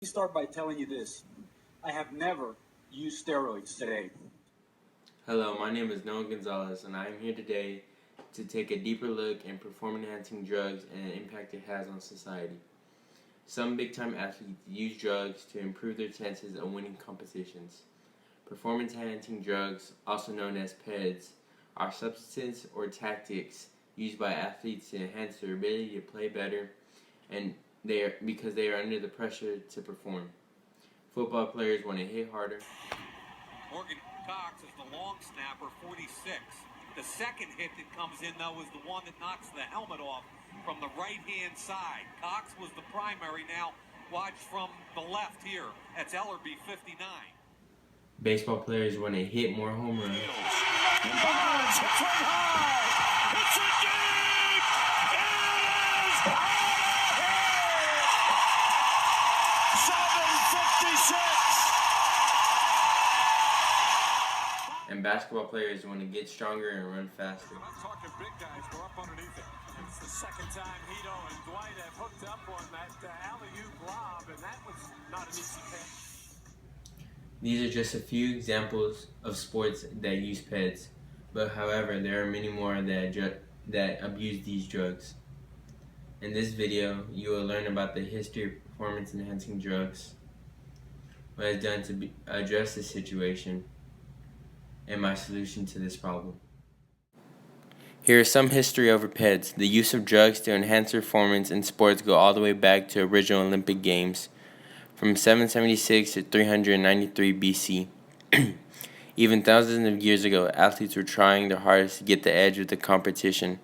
start by telling you this. I have never used steroids today. Hello, my name is Noah Gonzalez, and I am here today to take a deeper look in performance-enhancing drugs and the impact it has on society. Some big-time athletes use drugs to improve their chances of winning competitions. Performance-enhancing drugs, also known as PEDs, are substances or tactics used by athletes to enhance their ability to play better and because they are under the pressure to perform. Football players want to hit harder. Morgan Cox is the long snapper, 46. The second hit that comes in, though, is the one that knocks the helmet off from the right-hand side. Cox was the primary. Now, watch from the left here. That's Ellerbe, 59. Baseball players want to hit more home runs. Bonds hits one high. It's a deep. It is out of here. 7:56. And basketball players want to get stronger and run faster. I'm talking big guys. We're up underneath it. It's the second time Hito and Dwight have hooked up on that alley-oop lob, and that was not an easy catch. These are just a few examples of sports that use PEDs, but however, there are many more that abuse these drugs. In this video, you will learn about the history of performance-enhancing drugs, what is done to address this situation, and my solution to this problem. Here is some history over PEDs. The use of drugs to enhance performance in sports go all the way back to original Olympic Games, from 776 to 393 BC. Even thousands of years ago, athletes were trying their hardest to get the edge of the competition.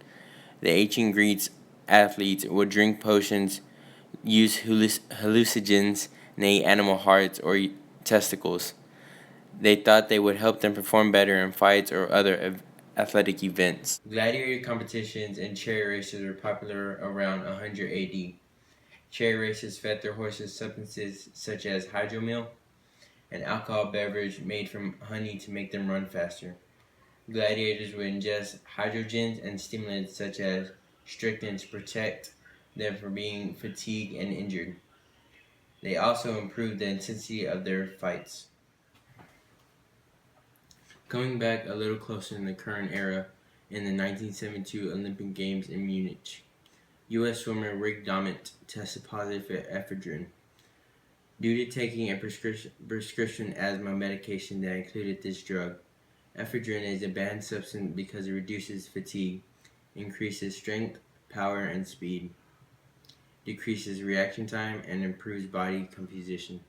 The ancient Greeks athletes would drink potions, use hallucinogens, and eat animal hearts or testicles. They thought they would help them perform better in fights or other athletic events. Gladiator competitions and chariot races were popular around 100 AD. Chariot racers fed their horses substances such as hydromel, an alcohol beverage made from honey to make them run faster. Gladiators would ingest hydrogens and stimulants such as strychnine to protect them from being fatigued and injured. They also improved the intensity of their fights. Coming back a little closer in the current era, in the 1972 Olympic Games in Munich, U.S. swimmer Rick Dommett tested positive for ephedrine. Due to taking a prescription asthma medication that included this drug, ephedrine is a banned substance because it reduces fatigue, increases strength, power, and speed, decreases reaction time, and improves body composition.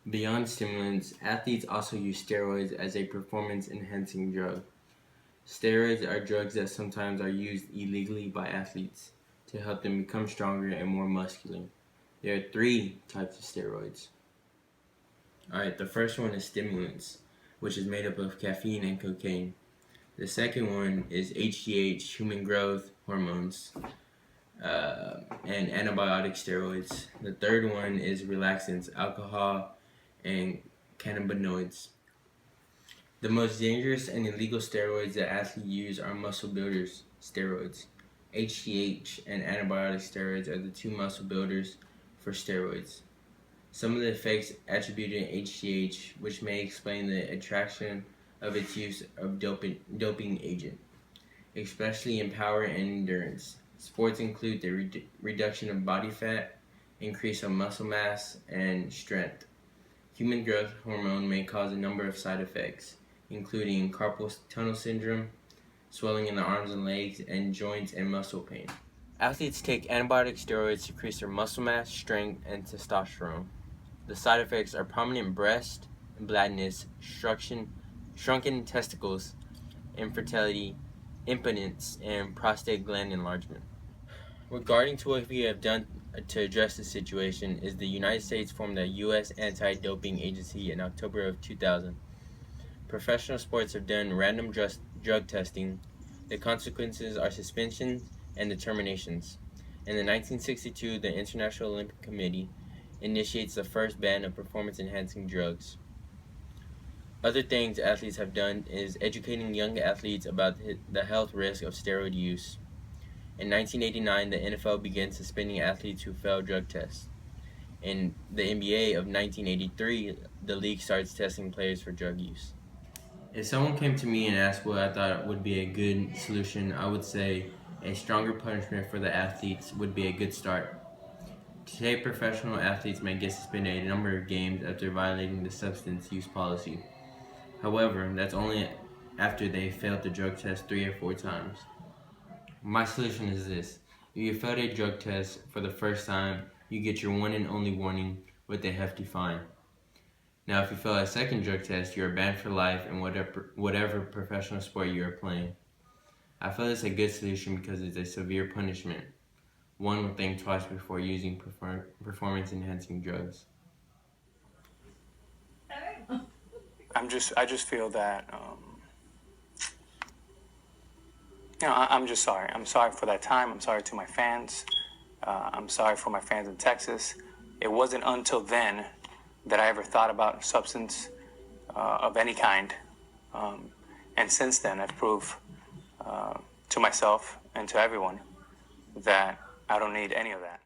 Beyond stimulants, athletes also use steroids as a performance-enhancing drug. Steroids are drugs that sometimes are used illegally by athletes to help them become stronger and more muscular. There are 3 types of steroids. Alright, the first one is stimulants, which is made up of caffeine and cocaine. The second one is HGH, human growth hormones, and antibiotic steroids. The third one is relaxants, alcohol, and cannabinoids. The most dangerous and illegal steroids that athletes use are muscle builders steroids. HGH and antibiotic steroids are the 2 muscle builders for steroids. Some of the effects attributed to HGH, which may explain the attraction of its use of doping agent, especially in power and endurance. Sports include the reduction of body fat, increase of muscle mass, and strength. Human growth hormone may cause a number of side effects, including carpal tunnel syndrome, swelling in the arms and legs, and joints and muscle pain. Athletes take antibiotic steroids to increase their muscle mass, strength, and testosterone. The side effects are prominent breast and bladness, shrunken testicles, infertility, impotence, and prostate gland enlargement. Regarding to what we have done to address the situation is the United States formed the U.S. Anti-Doping Agency in October of 2000. Professional sports have done random drug testing. The consequences are suspensions and terminations. In the 1962, the International Olympic Committee initiates the first ban of performance-enhancing drugs. Other things athletes have done is educating young athletes about the health risk of steroid use. In 1989, the NFL began suspending athletes who failed drug tests. In the NBA of 1983, the league starts testing players for drug use. If someone came to me and asked what I thought would be a good solution, I would say a stronger punishment for the athletes would be a good start. Today, professional athletes may get suspended a number of games after violating the substance use policy. However, that's only after they failed the drug test 3 or 4 times. My solution is this. If you failed a drug test for the first time, you get your one and only warning with a hefty fine. Now, if you fail a second drug test, you are banned for life in whatever professional sport you are playing. I feel it's a good solution because it's a severe punishment. One will think twice before using performance-enhancing drugs. I just feel that, I'm just sorry. I'm sorry for that time. I'm sorry to my fans. I'm sorry for my fans in Texas. It wasn't until then that I ever thought about substance of any kind. And since then, I've proved to myself and to everyone that I don't need any of that.